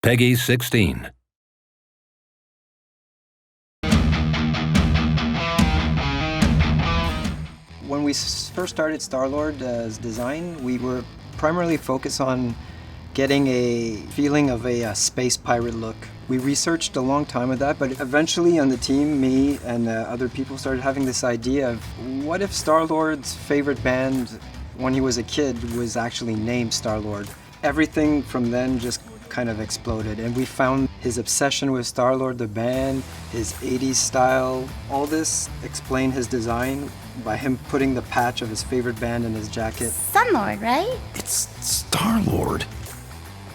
Peggy 16. When we first started Star-Lord's design, we were primarily focused on getting a feeling of a space pirate look. We researched a long time of that, but eventually on the team, me and other people started having this idea of what if Star-Lord's favorite band when he was a kid was actually named Star-Lord. Everything from then just kind of exploded, and we found his obsession with Star-Lord the band, his 80s style. All this explained his design by him putting the patch of his favorite band in his jacket. Sun-Lord, right? It's Star-Lord.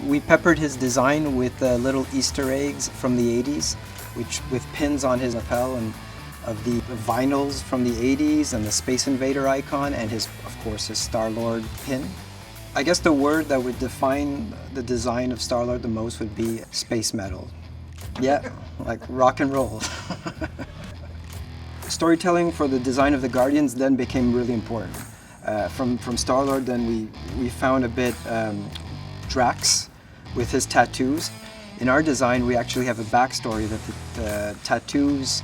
We peppered his design with little Easter eggs from the 80s, which with pins on his lapel and of the vinyls from the 80s and the Space Invader icon and of course his Star-Lord pin. I guess the word that would define the design of Star-Lord the most would be space metal. Yeah, like rock and roll. Storytelling for the design of the Guardians then became really important. From Star-Lord, then we found a bit Drax with his tattoos. In our design, we actually have a backstory that the tattoos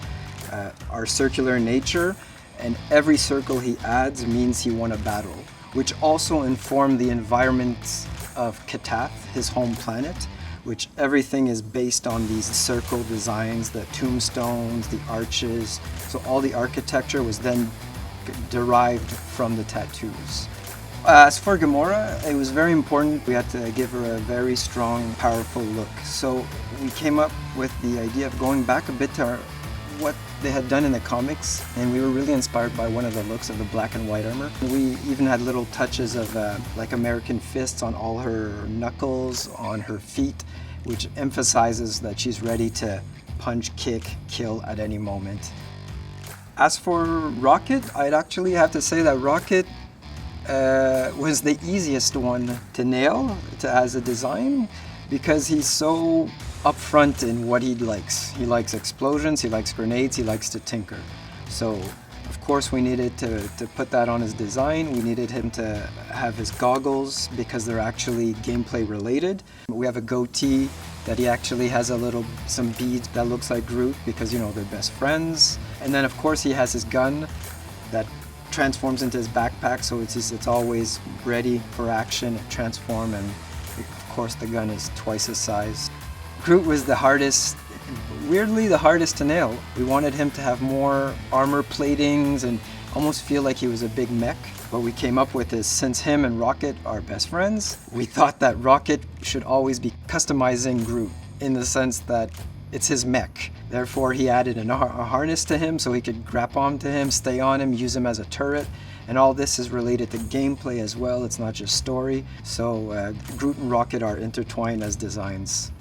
are circular in nature, and every circle he adds means he won a battle, which also informed the environment of Katath, his home planet, which everything is based on these circle designs, the tombstones, the arches. So all the architecture was then derived from the tattoos. As for Gamora, it was very important. We had to give her a very strong, powerful look. So we came up with the idea of going back a bit to what they had done in the comics, and we were really inspired by one of the looks of the black and white armor. We even had little touches of like American fists on all her knuckles, on her feet, which emphasizes that she's ready to punch, kick, kill at any moment. As for Rocket, I'd actually have to say that Rocket was the easiest one to nail as a design, because he's so upfront in what he likes. He likes explosions, he likes grenades, he likes to tinker. So of course we needed to put that on his design. We needed him to have his goggles because they're actually gameplay related. We have a goatee that he actually has some beads that looks like Groot because, you know, they're best friends. And then of course he has his gun that transforms into his backpack, so it's always ready for action, transform, and of course the gun is twice his size. Groot was weirdly the hardest to nail. We wanted him to have more armor platings and almost feel like he was a big mech. What we came up with is, since him and Rocket are best friends, we thought that Rocket should always be customizing Groot in the sense that it's his mech. Therefore, he added a harness to him so he could grab onto him, stay on him, use him as a turret. And all this is related to gameplay as well. It's not just story. So Groot and Rocket are intertwined as designs.